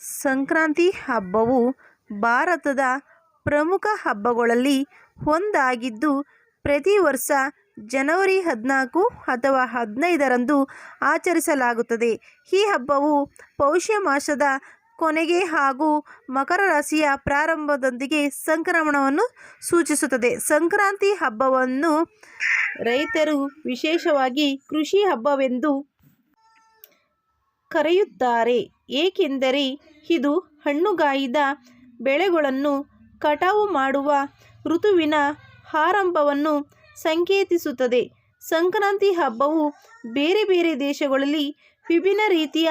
ಸಂಕ್ರಾಂತಿ ಹಬ್ಬವು ಭಾರತದ ಪ್ರಮುಖ ಹಬ್ಬಗಳಲ್ಲಿ ಒಂದಾಗಿದ್ದು, ಪ್ರತಿ ವರ್ಷ ಜನವರಿ 14 ಅಥವಾ 15ರಂದು ಆಚರಿಸಲಾಗುತ್ತದೆ. ಈ ಹಬ್ಬವು ಪೌಷ ಮಾಸದ ಕೊನೆಗೆ ಹಾಗೂ ಮಕರ ರಾಶಿಯ ಪ್ರಾರಂಭದೊಂದಿಗೆ ಸಂಕ್ರಮಣವನ್ನು ಸೂಚಿಸುತ್ತದೆ. ಸಂಕ್ರಾಂತಿ ಹಬ್ಬವನ್ನು ರೈತರು ವಿಶೇಷವಾಗಿ ಕೃಷಿ ಹಬ್ಬವೆಂದು ಕರೆಯುತ್ತಾರೆ, ಏಕೆಂದರೆ ಇದು ಹಣ್ಣುಗಾಯ್ದ ಬೆಳೆಗಳನ್ನು ಕಟಾವು ಮಾಡುವ ಋತುವಿನ ಆರಂಭವನ್ನು ಸಂಕೇತಿಸುತ್ತದೆ. ಸಂಕ್ರಾಂತಿ ಹಬ್ಬವು ಬೇರೆ ಬೇರೆ ದೇಶಗಳಲ್ಲಿ ವಿಭಿನ್ನ ರೀತಿಯ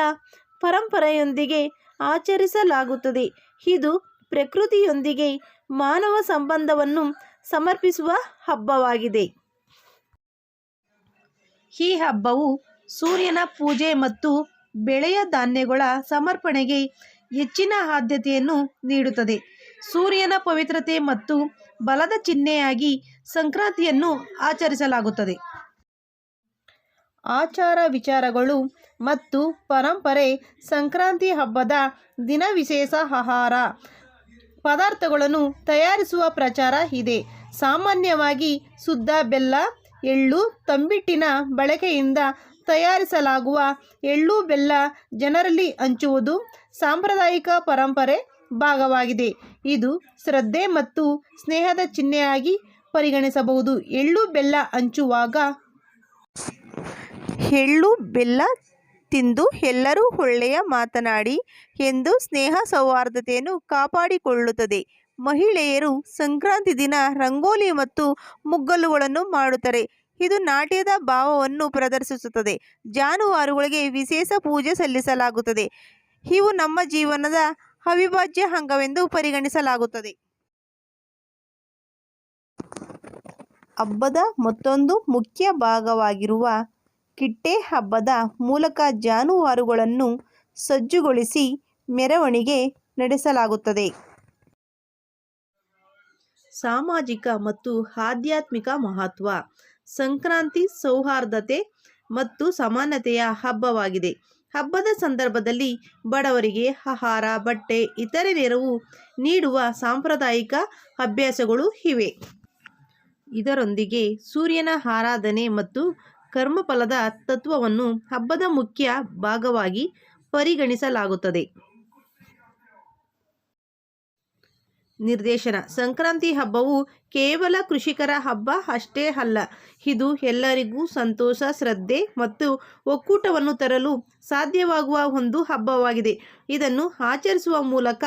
ಪರಂಪರೆಯೊಂದಿಗೆ ಆಚರಿಸಲಾಗುತ್ತದೆ. ಇದು ಪ್ರಕೃತಿಯೊಂದಿಗೆ ಮಾನವ ಸಂಬಂಧವನ್ನು ಸಮರ್ಪಿಸುವ ಹಬ್ಬವಾಗಿದೆ. ಈ ಹಬ್ಬವು ಸೂರ್ಯನ ಪೂಜೆ ಮತ್ತು ಬೆಳೆಯ ಧಾನ್ಯಗಳ ಸಮರ್ಪಣೆಗೆ ಹೆಚ್ಚಿನ ಆದ್ಯತೆಯನ್ನು ನೀಡುತ್ತದೆ. ಸೂರ್ಯನ ಪವಿತ್ರತೆ ಮತ್ತು ಬಲದ ಚಿಹ್ನೆಯಾಗಿ ಸಂಕ್ರಾಂತಿಯನ್ನು ಆಚರಿಸಲಾಗುತ್ತದೆ. ಆಚಾರ ವಿಚಾರಗಳು ಮತ್ತು ಪರಂಪರೆ. ಸಂಕ್ರಾಂತಿ ಹಬ್ಬದ ದಿನ ವಿಶೇಷ ಆಹಾರ ಪದಾರ್ಥಗಳನ್ನು ತಯಾರಿಸುವ ಪ್ರಚಾರ ಇದೆ. ಸಾಮಾನ್ಯವಾಗಿ ಶುದ್ಧ ಬೆಲ್ಲ, ಎಳ್ಳು, ತಂಬಿಟ್ಟಿನ ಬಳಕೆಯಿಂದ ತಯಾರಿಸಲಾಗುವ ಎಳ್ಳು ಬೆಲ್ಲ ಜನರಲ್ಲಿ ಹಂಚುವುದು ಸಾಂಪ್ರದಾಯಿಕ ಪರಂಪರೆ ಭಾಗವಾಗಿದೆ. ಇದು ಶ್ರದ್ಧೆ ಮತ್ತು ಸ್ನೇಹದ ಚಿಹ್ನೆಯಾಗಿ ಪರಿಗಣಿಸಬಹುದು. ಎಳ್ಳು ಬೆಲ್ಲ ಹಂಚುವಾಗ ಎಳ್ಳು ಬೆಲ್ಲ ತಿಂದು ಎಲ್ಲರೂ ಒಳ್ಳೆಯ ಮಾತನಾಡಿ ಎಂದು ಸ್ನೇಹ ಸೌಹಾರ್ದತೆಯನ್ನು ಕಾಪಾಡಿಕೊಳ್ಳುತ್ತದೆ. ಮಹಿಳೆಯರು ಸಂಕ್ರಾಂತಿ ದಿನ ರಂಗೋಲಿ ಮತ್ತು ಮುಗ್ಗಲುಗಳನ್ನು ಮಾಡುತ್ತಾರೆ. ಇದು ನಾಟ್ಯದ ಭಾವವನ್ನು ಪ್ರದರ್ಶಿಸುತ್ತದೆ. ಜಾನುವಾರುಗಳಿಗೆ ವಿಶೇಷ ಪೂಜೆ ಸಲ್ಲಿಸಲಾಗುತ್ತದೆ. ಇವು ನಮ್ಮ ಜೀವನದ ಅವಿಭಾಜ್ಯ ಅಂಗವೆಂದು ಪರಿಗಣಿಸಲಾಗುತ್ತದೆ. ಹಬ್ಬದ ಮತ್ತೊಂದು ಮುಖ್ಯ ಭಾಗವಾಗಿರುವ ಕಿಟ್ಟೆ ಹಬ್ಬದ ಮೂಲಕ ಜಾನುವಾರುಗಳನ್ನು ಸಜ್ಜುಗೊಳಿಸಿ ಮೆರವಣಿಗೆ ನಡೆಸಲಾಗುತ್ತದೆ. ಸಾಮಾಜಿಕ ಮತ್ತು ಆಧ್ಯಾತ್ಮಿಕ ಮಹತ್ವ. ಸಂಕ್ರಾಂತಿ ಸೌಹಾರ್ದತೆ ಮತ್ತು ಸಮಾನತೆಯ ಹಬ್ಬವಾಗಿದೆ. ಹಬ್ಬದ ಸಂದರ್ಭದಲ್ಲಿ ಬಡವರಿಗೆ ಆಹಾರ, ಬಟ್ಟೆ, ಇತರೆ ನೆರವು ನೀಡುವ ಸಾಂಪ್ರದಾಯಿಕ ಅಭ್ಯಾಸಗಳು ಇವೆ. ಇದರೊಂದಿಗೆ ಸೂರ್ಯನ ಆರಾಧನೆ ಮತ್ತು ಕರ್ಮಫಲದ ತತ್ವವನ್ನು ಹಬ್ಬದ ಮುಖ್ಯ ಭಾಗವಾಗಿ ಪರಿಗಣಿಸಲಾಗುತ್ತದೆ. ನಿರ್ದೇಶನ. ಸಂಕ್ರಾಂತಿ ಹಬ್ಬವು ಕೇವಲ ಕೃಷಿಕರ ಹಬ್ಬ ಅಷ್ಟೇ ಅಲ್ಲ, ಇದು ಎಲ್ಲರಿಗೂ ಸಂತೋಷ, ಶ್ರದ್ಧೆ ಮತ್ತು ಒಕ್ಕೂಟವನ್ನು ತರಲು ಸಾಧ್ಯವಾಗುವ ಒಂದು ಹಬ್ಬವಾಗಿದೆ. ಇದನ್ನು ಆಚರಿಸುವ ಮೂಲಕ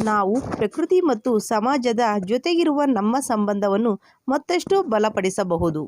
ನಾವು ಪ್ರಕೃತಿ ಮತ್ತು ಸಮಾಜದ ಜೊತೆಗಿರುವ ನಮ್ಮ ಸಂಬಂಧವನ್ನು ಮತ್ತಷ್ಟು ಬಲಪಡಿಸಬಹುದು.